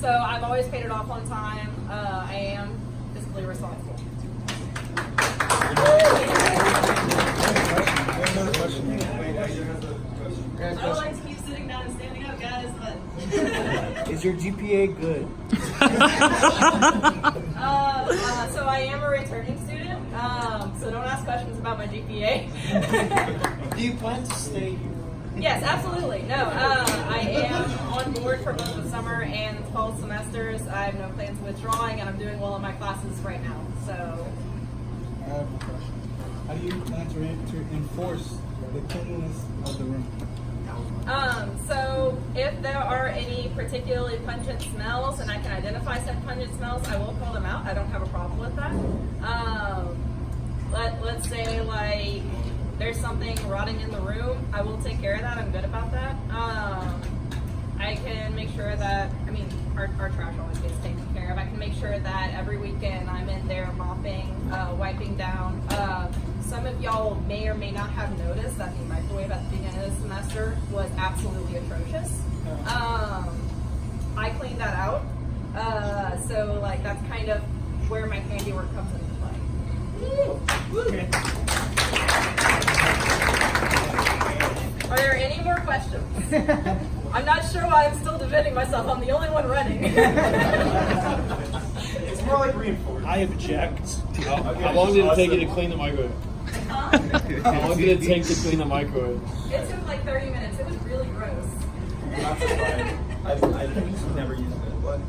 So I've always paid it off on time. I am fiscally responsible. I don't like to keep sitting down and standing up, guys, but... Is your GPA good? So I am a returning student, so don't ask questions about my GPA. Do you plan to stay here? Yes, absolutely. No, I am on board for both the summer and fall semesters. I have no plans of withdrawing, and I'm doing well in my classes right now, so... I have a question. How do you plan to enforce the cleanliness of the room? So if there are any particularly pungent smells and I can identify said pungent smells, I will call them out. I don't have a problem with that. Let's say like there's something rotting in the room, I will take care of that. I'm good about that. I can make sure that, our trash always gets taken care of. I can make sure that every weekend I'm in there mopping, wiping down. Some of y'all may or may not have noticed that the microwave at the beginning of the semester was absolutely atrocious. I cleaned that out. So like that's kind of where my handiwork comes into play. Are there any more questions? I'm not sure why I'm still defending myself. I'm the only one running. It's more like reinforced. I object. How long did it take you to clean the microwave? How long did it take to clean the microwave? It took like 30 minutes. It was really gross. I never used it. What?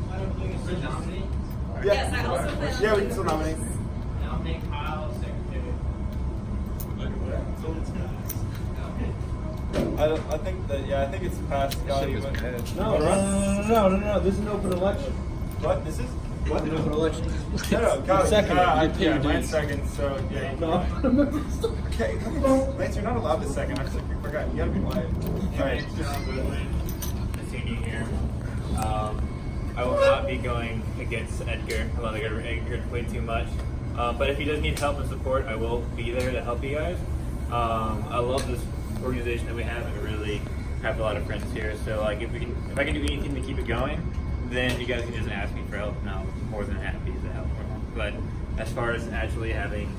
Yes, I also plan on Yeah, we can still nominate. Nominate Kyle, secretary. I think that I think it's past Scotty. No. This is an open election. What? This is what? An open election. No, Scotty. Second. Lance second. So yeah. Okay. Lance, you're not allowed to second. I forgot. You gotta be quiet. All right. The senior year. I will not be going against Edgar. I love Edgar to play too much. But if he does need help and support, I will be there to help you guys. I love this organization that we have. I really have a lot of friends here. So like if I can do anything to keep it going, then you guys can just ask me for help, and I'm more than happy to help. But as far as actually having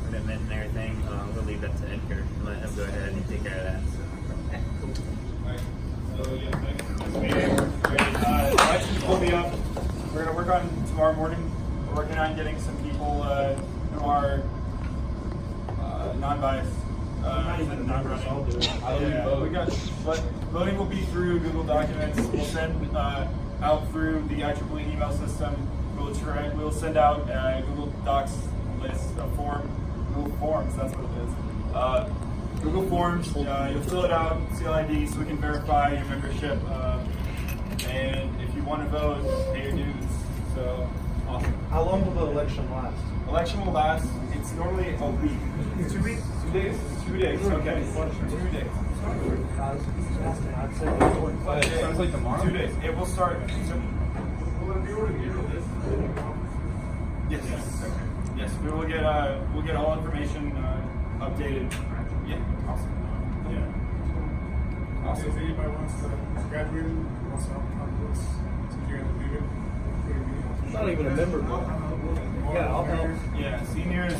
commitment and everything, we'll leave that to Edgar and let him go ahead and take care of that. So. Okay, cool. Elections will be up. We're going to work on tomorrow morning. We're working on getting some people who are non-biased. I'll do it. But voting will be through Google Documents. We'll send out through the IEEE email system. We'll send out Google Docs list, a form, Google Forms. That's what it is. Google Forms. You'll fill it out, CLID, so we can verify your membership. And if you want to vote, pay your dues. So awesome. How long will the election last? Election will last. It's normally a week. 2 weeks. 2 days. 2 days. Okay. 2 days. Sounds like tomorrow. 2 days. It will start. Yes. Yes. We will get. We'll get all information updated. Yeah. Awesome. Yeah. Awesome. If anybody wants to graduate, wants to help on this, since you're going to do it. Not even a member. Yeah, I'll help. Yeah, seniors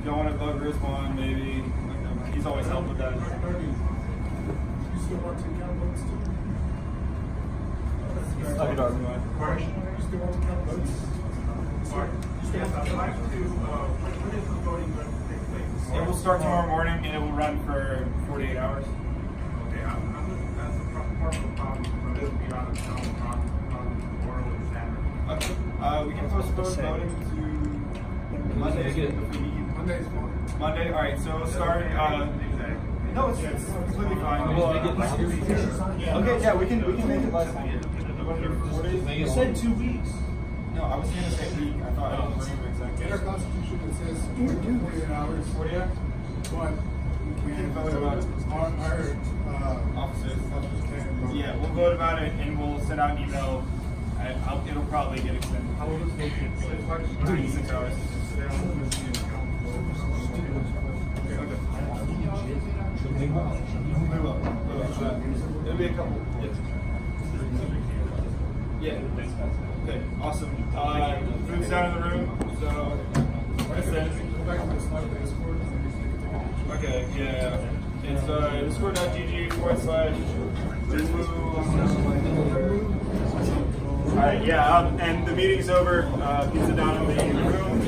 don't want to vote Rizwan, maybe. He's always helped with that. You still want to count votes too? You still want to count votes? When is the voting going to take place? It will start tomorrow morning and it will run for 48 hours. Okay, that's a part of the problem. But it'll be out of town oral exam. Okay. We can postpone voting to Monday if we need. Monday's fine. Monday, all right. So it'll start. No, No, it's completely fine. Okay, yeah, we can make it less. You want to do 4 days? You said 2 weeks. No, I was gonna say week. I thought I didn't remember exactly. In our constitution, it says 48 hours. 40 hours? But we can vote about our Officers. can vote. Yeah, we'll vote about it and we'll send out an email. It'll probably get extended. How long does it take? 96 hours. It'll be a couple. Yeah. Okay, awesome. Food's down in the room, so what's that? Go back to the slide of the Discord. Okay, yeah. It's discord.gg/. Alright, yeah, and the meeting's over. Pizza down in the room.